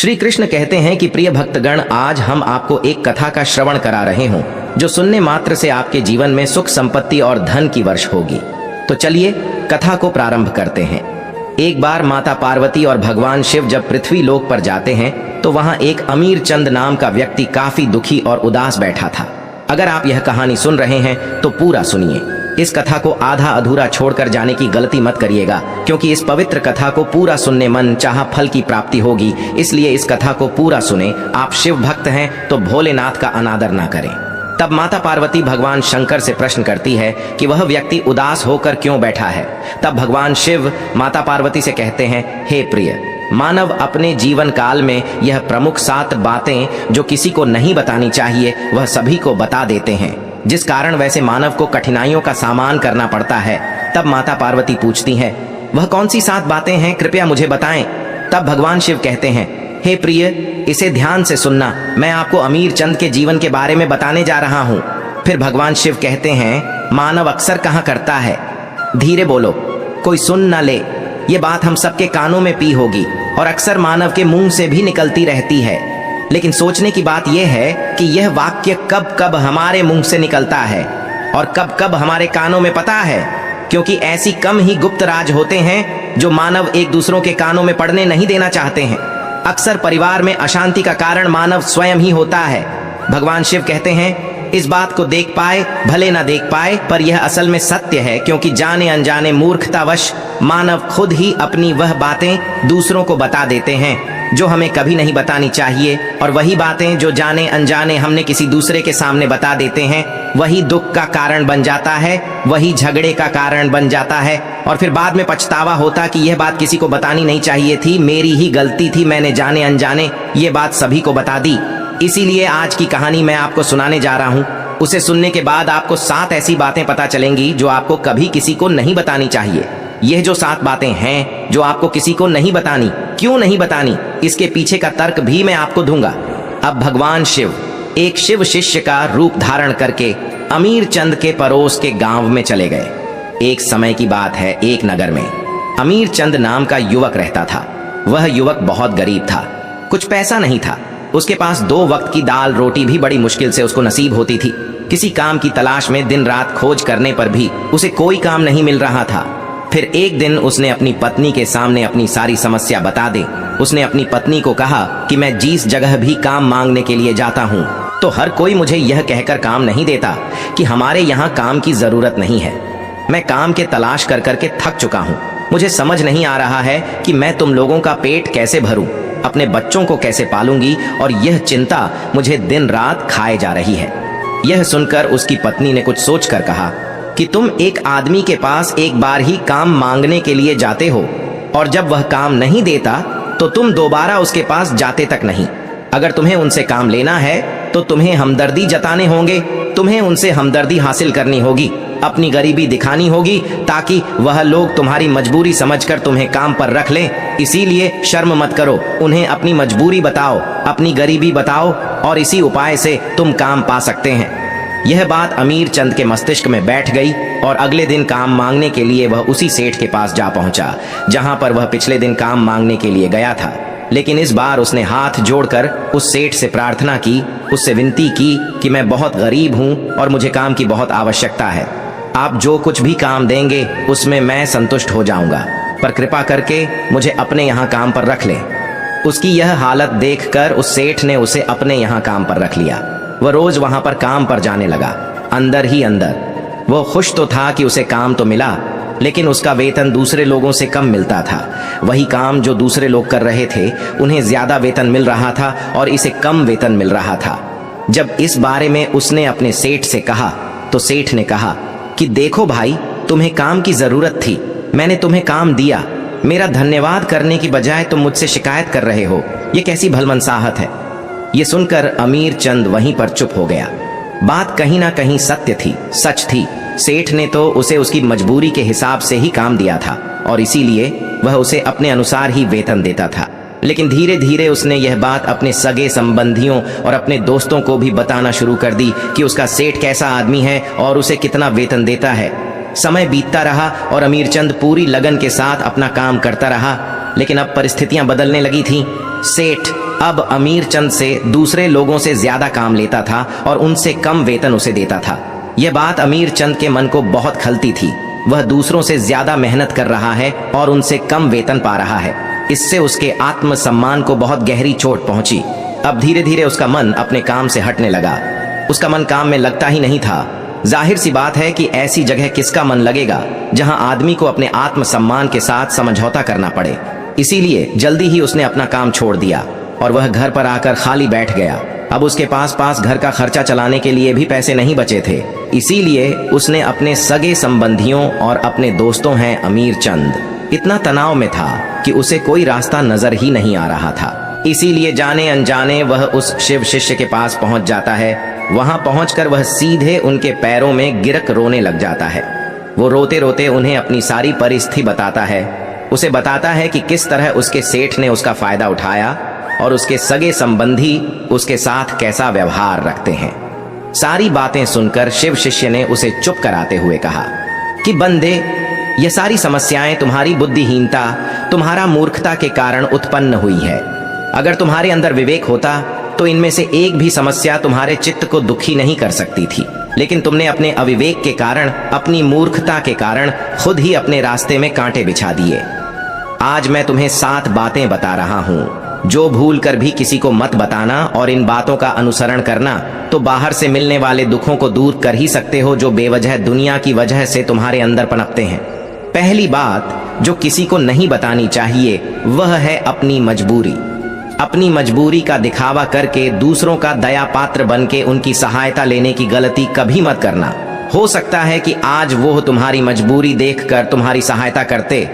श्री कृष्ण कहते हैं कि प्रिय भक्तगण, आज हम आपको एक कथा का श्रवण करा रहे हों जो सुनने मात्र से आपके जीवन में सुख संपत्ति और धन की वर्ष होगी। तो चलिए कथा को प्रारंभ करते हैं। एक बार माता पार्वती और भगवान शिव जब पृथ्वी लोक पर जाते हैं तो वहां एक अमीर चंद नाम का व्यक्ति काफी दुखी और उदास बैठा था। अगर आप यह कहानी सुन रहे हैं तो पूरा सुनिए। इस कथा को आधा अधूरा छोड़कर जाने की गलती मत करिएगा, क्योंकि इस पवित्र कथा को पूरा सुनने मन चाहा फल की प्राप्ति होगी। इसलिए इस कथा को पूरा सुने। आप शिव भक्त हैं तो भोलेनाथ का अनादर ना करें। तब माता पार्वती भगवान शंकर से प्रश्न करती है कि वह व्यक्ति उदास होकर क्यों बैठा है। तब भगवान शिव माता पार्वती से कहते हैं, हे प्रिय, मानव अपने जीवन काल में यह प्रमुख 7 बातें जो किसी को नहीं बतानी चाहिए वह सभी को बता देते हैं, जिस कारण वैसे मानव को कठिनाइयों का सामना करना पड़ता है। तब माता पार्वती पूछती हैं, वह कौन सी 7 बातें हैं, कृपया मुझे बताएं। तब भगवान शिव कहते हैं, हे प्रिय, इसे ध्यान से सुनना, मैं आपको अमीर चंद के जीवन के बारे में बताने जा रहा हूँ। फिर भगवान शिव कहते हैं, मानव अक्सर कहाँ करता है, धीरे बोलो, कोई सुन न ले। ये बात हम सबके कानों में पी होगी और अक्सर मानव के मुंह से भी निकलती रहती है। लेकिन सोचने की बात यह है कि यह वाक्य कब कब हमारे मुंह से निकलता है और कब कब हमारे कानों में, पता है? क्योंकि ऐसी कम ही गुप्त राज होते हैं जो मानव एक दूसरों के कानों में पड़ने नहीं देना चाहते हैं। अक्सर परिवार में अशांति का कारण मानव स्वयं ही होता है। भगवान शिव कहते हैं, इस बात को देख पाए भले ना देख पाए, पर यह असल में सत्य है, क्योंकि जाने अनजाने मूर्खतावश मानव खुद ही अपनी वह बातें दूसरों को बता देते हैं जो हमें कभी नहीं बतानी चाहिए, और वही बातें जो जाने अनजाने हमने किसी दूसरे के सामने बता देते हैं वही दुख का कारण बन जाता है, वही झगड़े का कारण बन जाता है, और फिर बाद में पछतावा होता कि यह बात किसी को बतानी नहीं चाहिए थी, मेरी ही गलती थी, मैंने जाने अनजाने ये बात सभी को बता दी। इसीलिए आज की कहानी मैं आपको सुनाने जा रहा हूँ। उसे सुनने के बाद आपको 7 ऐसी बातें पता चलेंगी जो आपको कभी किसी को नहीं बतानी चाहिए। यह जो 7 बातें हैं जो आपको किसी को नहीं बतानी, क्यों नहीं बतानी, इसके पीछे का तर्क भी मैं आपको दूंगा। अब भगवान शिव एक शिव शिष्य का रूप धारण करके अमीर चंद के पड़ोस के गांव में चले गए। एक समय की बात है, एक नगर में अमीर चंद नाम का युवक रहता था। वह युवक बहुत गरीब था, कुछ पैसा नहीं था। उसके पास 2 वक्त की दाल रोटी भी बड़ी मुश्किल से उसको नसीब होती थी। किसी काम की तलाश में दिन रात खोज करने पर भी उसे कोई काम नहीं मिल रहा था। फिर एक दिन उसने अपनी पत्नी के सामने अपनी सारी समस्या बता दी। उसने अपनी पत्नी को कहा कि मैं जिस जगह भी काम मांगने के लिए जाता हूँ तो हर कोई मुझे यह कहकर काम नहीं देता कि हमारे यहाँ काम की जरूरत नहीं है। मैं काम के तलाश कर करके थक चुका हूँ। मुझे समझ नहीं आ रहा है कि मैं तुम लोगों का पेट कैसे भरूं, अपने बच्चों को कैसे पालूंगी, और यह चिंता मुझे दिन रात खाए जा रही है। यह सुनकर उसकी पत्नी ने कुछ सोचकर कहा कि तुम एक आदमी के पास एक बार ही काम मांगने के लिए जाते हो, और जब वह काम नहीं देता तो तुम दोबारा उसके पास जाते तक नहीं। अगर तुम्हें उनसे काम लेना है तो तुम्हें हमदर्दी जताने होंगे, तुम्हें उनसे हमदर्दी हासिल करनी होगी, अपनी गरीबी दिखानी होगी, ताकि वह लोग तुम्हारी मजबूरी समझकर तुम्हें काम पर रख लें। इसीलिए शर्म मत करो, उन्हें अपनी मजबूरी बताओ, अपनी गरीबी बताओ, और इसी उपाय से तुम काम पा सकते हैं। यह बात अमीर चंद के मस्तिष्क में बैठ गई और अगले दिन काम मांगने के लिए वह उसी सेठ के पास जा पहुंचा जहां पर वह पिछले दिन काम मांगने के लिए गया था। लेकिन इस बार उसने हाथ जोड़कर उस सेठ से प्रार्थना की, उससे विनती की कि मैं बहुत गरीब हूं और मुझे काम की बहुत आवश्यकता है। आप जो कुछ भी काम देंगे उसमें मैं संतुष्ट हो जाऊंगा, पर कृपा करके मुझे अपने यहाँ काम पर रख लें। उसकी यह हालत देखकर उस सेठ ने उसे अपने यहाँ काम पर रख लिया। वह रोज वहां पर काम पर जाने लगा। अंदर ही अंदर वो खुश तो था कि उसे काम तो मिला, लेकिन उसका वेतन दूसरे लोगों से कम मिलता था। वही काम जो दूसरे लोग कर रहे थे उन्हें ज्यादा वेतन मिल रहा था और इसे कम वेतन मिल रहा था। जब इस बारे में उसने अपने सेठ से कहा तो सेठ ने कहा कि देखो भाई, तुम्हें काम की जरूरत थी, मैंने तुम्हें काम दिया, मेरा धन्यवाद करने की बजाय तुम मुझसे शिकायत कर रहे हो, ये कैसी भलमनसाहत है। ये सुनकर अमीर चंद वहीं पर चुप हो गया। बात कहीं ना कहीं सत्य थी, सच थी। सेठ ने तो उसे उसकी मजबूरी के हिसाब से ही काम दिया था और इसीलिए वह उसे अपने अनुसार ही वेतन देता था। लेकिन धीरे धीरे उसने यह बात अपने सगे संबंधियों और अपने दोस्तों को भी बताना शुरू कर दी कि उसका सेठ कैसा आदमी है और उसे कितना वेतन देता है। समय बीतता रहा और अमीर चंद पूरी लगन के साथ अपना काम करता रहा, लेकिन अब परिस्थितियां बदलने लगी थीं। सेठ अब अमीर चंद से दूसरे लोगों से ज्यादा काम लेता था और उनसे कम वेतन उसे देता था। यह बात अमीर चंद के मन को बहुत खलती थी। वह दूसरों से ज्यादा मेहनत कर रहा है और उनसे कम वेतन पा रहा है। इससे उसके आत्मसम्मान को बहुत गहरी चोट पहुंची। अब धीरे धीरे उसका मन अपने काम से हटने लगा। उसका मन काम में लगता ही नहीं था। जाहिर सी बात है कि ऐसी जगह किसका मन लगेगा जहां आदमी को अपने आत्मसम्मान के साथ समझौता करना पड़े। इसीलिए जल्दी ही उसने अपना काम छोड़ दिया और वह घर पर आकर खाली बैठ गया। अब उसके पास घर का खर्चा चलाने के लिए भी पैसे नहीं बचे थे। इसीलिए उसने अपने सगे संबंधियों और अपने दोस्तों हैं अमीर चंद, इतना तनाव में था कि उसे कोई रास्ता नजर ही नहीं आ रहा था। इसीलिए जाने अनजाने वह उस शिव शिष्य के पास पहुंच जाता है। वहां पहुंचकर वह सीधे उनके पैरों में गिरक रोने लग जाता है। वो रोते रोते उन्हें अपनी सारी परिस्थिति बताता है। उसे बताता है कि किस तरह उसके सेठ ने उसका फायदा उठाया और उसके सगे संबंधी उसके साथ कैसा व्यवहार रखते हैं। सारी बातें सुनकर शिव शिष्य ने उसे चुप कराते हुए कहा कि बंदे, ये सारी समस्याएं तुम्हारी बुद्धिहीनता, तुम्हारा मूर्खता के कारण उत्पन्न हुई है। अगर तुम्हारे अंदर विवेक होता तो इनमें से एक भी समस्या तुम्हारे चित्त को दुखी नहीं कर सकती थी। लेकिन तुमने अपने अविवेक के कारण, अपनी मूर्खता के कारण खुद ही अपने रास्ते में कांटे बिछा दिए। आज मैं तुम्हें 7 बातें बता रहा हूं, जो भूल कर भी किसी को मत बताना और इन बातों का अनुसरण करना तो बाहर से मिलने वाले दुखों को दूर कर ही सकते हो जो बेवजह दुनिया की वजह से तुम्हारे अंदर पनपते हैं। पहली बात जो किसी को नहीं बतानी चाहिए वह है अपनी मजबूरी। अपनी मजबूरी का दिखावा करके दूसरों का दया पात्र बन के उनकी सहायता लेने की गलती कभी मत करना। हो सकता है कि आज वो तुम्हारी मजबूरी देखकर तुम्हारी सहायता करते,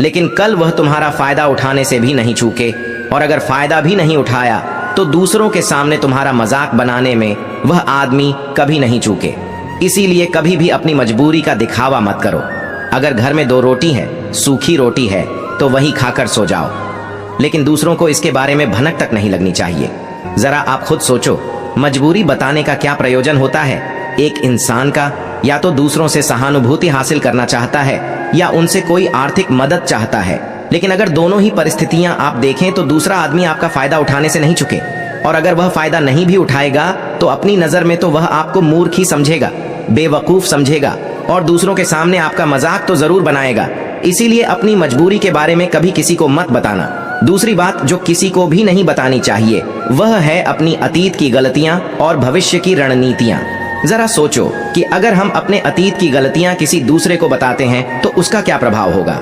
लेकिन कल वह तुम्हारा फायदा उठाने से भी नहीं चूके, और अगर फायदा भी नहीं उठाया तो दूसरों के सामने तुम्हारा मजाक बनाने में वह आदमी कभी नहीं चूके। इसीलिए कभी भी अपनी मजबूरी का दिखावा मत करो। अगर घर में 2 रोटी है, सूखी रोटी है, तो वही खाकर सो जाओ, लेकिन दूसरों को इसके बारे में भनक तक नहीं लगनी चाहिए। जरा आप खुद सोचो, मजबूरी बताने का क्या प्रयोजन होता है? एक इंसान का या तो दूसरों से सहानुभूति हासिल करना चाहता है या उनसे कोई आर्थिक मदद चाहता है। लेकिन अगर दोनों ही परिस्थितियां आप देखें तो दूसरा आदमी आपका फायदा उठाने से नहीं चुके, और अगर वह फायदा नहीं भी उठाएगा तो अपनी नजर में तो वह आपको मूर्ख ही समझेगा, बेवकूफ समझेगा, और दूसरों के सामने आपका मजाक तो जरूर बनाएगा। इसीलिए अपनी मजबूरी के बारे में कभी किसी को मत बताना। दूसरी बात जो किसी को भी नहीं बतानी चाहिए वह है अपनी अतीत की गलतियां और भविष्य की रणनीतियां। जरा सोचो कि अगर हम अपने अतीत की गलतियां किसी दूसरे को बताते हैं तो उसका क्या प्रभाव होगा।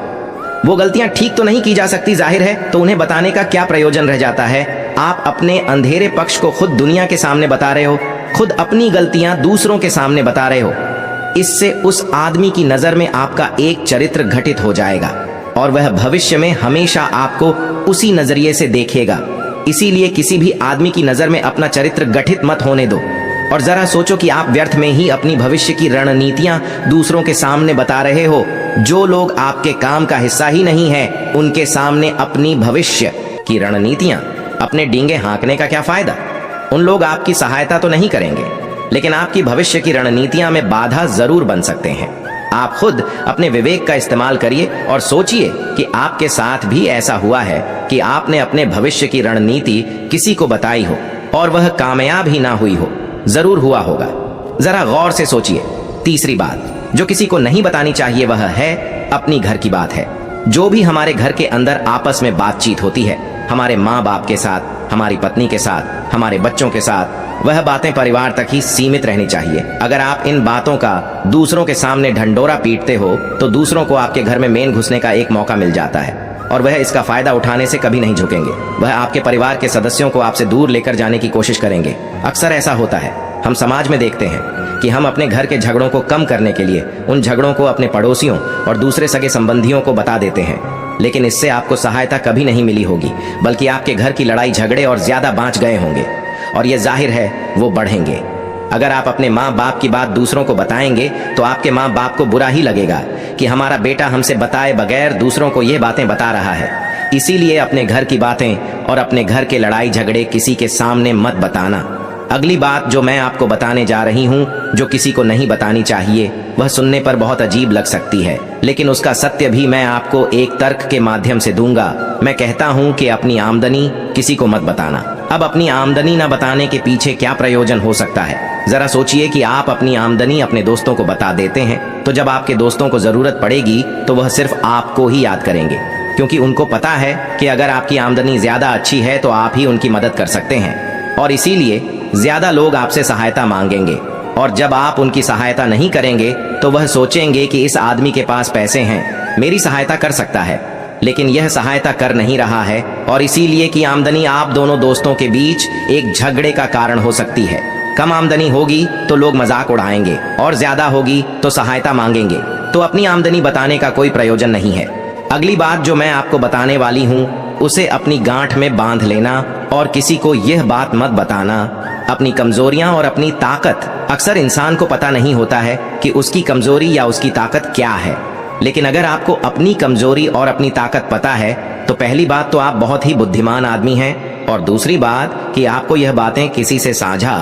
वो गलतियां ठीक तो नहीं की जा सकती, जाहिर है, तो उन्हें बताने का क्या प्रयोजन रह जाता है। आप अपने अंधेरे पक्ष को खुद दुनिया के सामने बता रहे हो, खुद अपनी गलतियां दूसरों के सामने बता रहे हो। इससे उस आदमी की नजर में आपका एक चरित्र घटित हो जाएगा और वह भविष्य में हमेशा आपको उसी नजरिए से देखेगा। इसीलिए किसी भी आदमी की नजर में अपना चरित्र गठित मत होने दो। और जरा सोचो कि आप व्यर्थ में ही अपनी भविष्य की रणनीतियां दूसरों के सामने बता रहे हो। जो लोग आपके काम का हिस्सा ही नहीं है उनके सामने अपनी भविष्य की रणनीतियां, अपने डींगे हाँकने का क्या फायदा? उन लोग आपकी सहायता तो नहीं करेंगे, लेकिन आपकी भविष्य की रणनीतियां में बाधा जरूर बन सकते हैं। आप खुद अपने विवेक का इस्तेमाल करिए और सोचिए कि आपके साथ भी ऐसा हुआ है कि आपने अपने भविष्य की रणनीति किसी को बताई हो और वह कामयाब ही ना हुई हो। जरूर हुआ होगा, जरा गौर से सोचिए। तीसरी बात जो किसी को नहीं बतानी चाहिए वह है अपनी घर की बात है। जो भी हमारे घर के अंदर आपस में बातचीत होती है, हमारे माँ बाप के साथ, हमारी पत्नी के साथ, हमारे बच्चों के साथ, वह बातें परिवार तक ही सीमित रहनी चाहिए। अगर आप इन बातों का दूसरों के सामने ढंढोरा पीटते हो तो दूसरों को आपके घर में मेन घुसने का एक मौका मिल जाता है और वह इसका फायदा उठाने से कभी नहीं झुकेंगे। वह आपके परिवार के सदस्यों को आपसे दूर लेकर जाने की कोशिश करेंगे। अक्सर ऐसा होता है, हम समाज में देखते हैं कि हम अपने घर के झगड़ों को कम करने के लिए उन झगड़ों को अपने पड़ोसियों और दूसरे सगे संबंधियों को बता देते हैं, लेकिन इससे आपको सहायता कभी नहीं मिली होगी, बल्कि आपके घर की लड़ाई झगड़े और ज्यादा बांच गए होंगे और ये जाहिर है वो बढ़ेंगे। अगर आप अपने माँ बाप की बात दूसरों को बताएंगे तो आपके माँ बाप को बुरा ही लगेगा कि हमारा बेटा हमसे बताए बगैर दूसरों को ये बातें बता रहा है। इसीलिए अपने घर की बातें और अपने घर के लड़ाई झगड़े किसी के सामने मत बताना। अगली बात जो मैं आपको बताने जा रही हूँ, जो किसी को नहीं बतानी चाहिए, वह सुनने पर बहुत अजीब लग सकती है, लेकिन उसका सत्य भी मैं आपको एक तर्क के माध्यम से दूंगा। मैं कहता हूँ कि अपनी आमदनी किसी को मत बताना। अब अपनी आमदनी न बताने के पीछे क्या प्रयोजन हो सकता है? जरा सोचिए कि आप अपनी आमदनी अपने दोस्तों को बता देते हैं, तो जब आपके दोस्तों को जरूरत पड़ेगी तो वह सिर्फ आपको ही याद करेंगे, क्योंकि उनको पता है कि अगर आपकी आमदनी ज्यादा अच्छी है तो आप ही उनकी मदद कर सकते हैं, और इसीलिए ज्यादा लोग आपसे सहायता मांगेंगे। और जब आप उनकी सहायता नहीं करेंगे तो वह सोचेंगे कि इस आदमी के पास पैसे हैं, मेरी सहायता कर सकता है, लेकिन यह सहायता कर नहीं रहा है, और इसीलिए कि आमदनी आप दोनों दोस्तों के बीच एक झगड़े का कारण हो सकती है। कम आमदनी होगी तो लोग मजाक उड़ाएंगे, और ज्यादा होगी तो सहायता मांगेंगे, तो अपनी आमदनी बताने का कोई प्रयोजन नहीं है। अगली बात जो मैं आपको बताने वाली हूँ, उसे अपनी गांठ में बांध लेना और किसी को यह बात मत बताना। अपनी कमजोरियां और अपनी ताकत, अक्सर इंसान को पता नहीं होता है कि उसकी कमजोरी या उसकी ताकत क्या है, लेकिन अगर आपको अपनी कमजोरी और अपनी ताकत पता है तो पहली बात तो आप बहुत ही बुद्धिमान आदमी हैं, और दूसरी बात कि आपको यह बातें किसी से साझा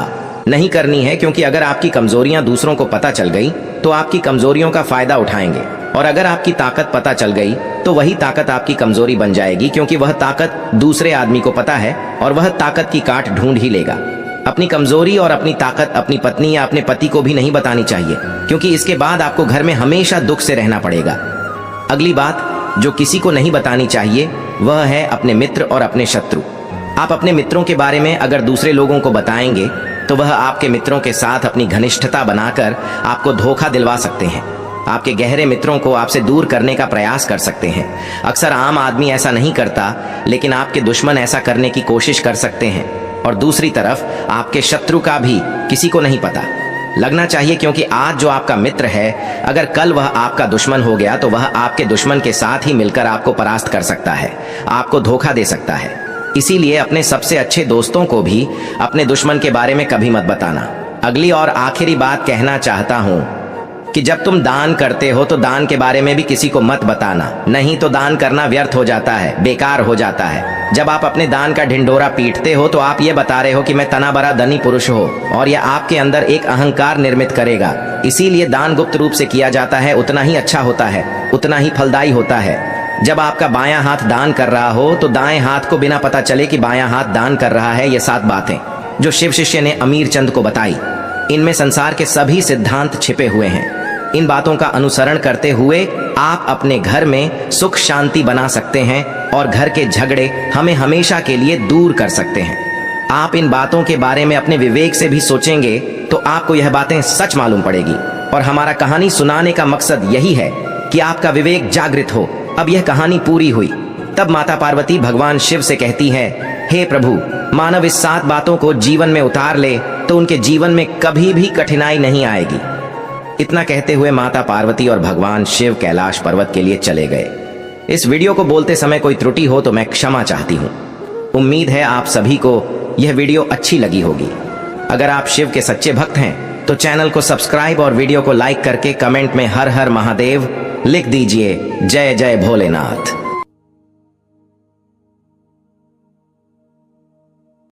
नहीं करनी है, क्योंकि अगर आपकी कमजोरियां दूसरों को पता चल गई तो आपकी कमजोरियों का फायदा उठाएंगे, और अगर आपकी ताकत पता चल गई तो वही ताकत आपकी कमजोरी बन जाएगी, क्योंकि वह ताकत दूसरे आदमी को पता है और वह ताकत की काट ढूंढ ही लेगा। अपनी कमजोरी और अपनी ताकत अपनी पत्नी या अपने पति को भी नहीं बतानी चाहिए, क्योंकि इसके बाद आपको घर में हमेशा दुख से रहना पड़ेगा। अगली बात जो किसी को नहीं बतानी चाहिए वह है अपने मित्र और अपने शत्रु। आप अपने मित्रों के बारे में अगर दूसरे लोगों को बताएंगे तो वह आपके मित्रों के साथ अपनी घनिष्ठता बनाकर आपको धोखा दिलवा सकते हैं, आपके गहरे मित्रों को आपसे दूर करने का प्रयास कर सकते हैं। अक्सर आम आदमी ऐसा नहीं करता, लेकिन आपके दुश्मन ऐसा करने की कोशिश कर सकते हैं, और दूसरी तरफ आपके शत्रु का भी किसी को नहीं पता लगना चाहिए, क्योंकि आज जो आपका मित्र है, अगर कल वह आपका दुश्मन हो गया तो वह आपके दुश्मन के साथ ही मिलकर आपको परास्त कर सकता है, आपको धोखा दे सकता है। इसीलिए अपने सबसे अच्छे दोस्तों को भी अपने दुश्मन के बारे में कभी मत बताना। अगली और आखिरी बात कहना चाहता हूं कि जब तुम दान करते हो तो दान के बारे में भी किसी को मत बताना, नहीं तो दान करना व्यर्थ हो जाता है, बेकार हो जाता है। जब आप अपने दान का ढिंडोरा पीटते हो तो आप ये बता रहे हो कि मैं तना बड़ा धनी पुरुष हो, और यह आपके अंदर एक अहंकार निर्मित करेगा। इसीलिए दान गुप्त रूप से किया जाता है, उतना ही अच्छा होता है, उतना ही फलदायी होता है। जब आपका बायां हाथ दान कर रहा हो तो दाएं हाथ को बिना पता चले कि बायां हाथ दान कर रहा है। ये 7 बातें जो शिव शिष्य ने अमीर चंद को बताई, इनमें संसार के सभी सिद्धांत छिपे हुए हैं। इन बातों का अनुसरण करते हुए आप अपने घर में सुख शांति बना सकते हैं और घर के झगड़े हमें हमेशा के लिए दूर कर सकते हैं। आप इन बातों के बारे में अपने विवेक से भी सोचेंगे तो आपको यह बातें सच मालूम पड़ेगी, और हमारा कहानी सुनाने का मकसद यही है कि आपका विवेक जागृत हो। अब यह कहानी पूरी हुई, तब माता पार्वती भगवान शिव से कहती है, हे प्रभु, मानव इस 7 बातों को जीवन में उतार ले तो उनके जीवन में कभी भी कठिनाई नहीं आएगी। इतना कहते हुए माता पार्वती और भगवान शिव कैलाश पर्वत के लिए चले गए। इस वीडियो को बोलते समय कोई त्रुटि हो तो मैं क्षमा चाहती हूँ। उम्मीद है आप सभी को यह वीडियो अच्छी लगी होगी। अगर आप शिव के सच्चे भक्त हैं तो चैनल को सब्सक्राइब और वीडियो को लाइक करके कमेंट में हर हर महादेव लिख दीजिए। जय जय भोलेनाथ।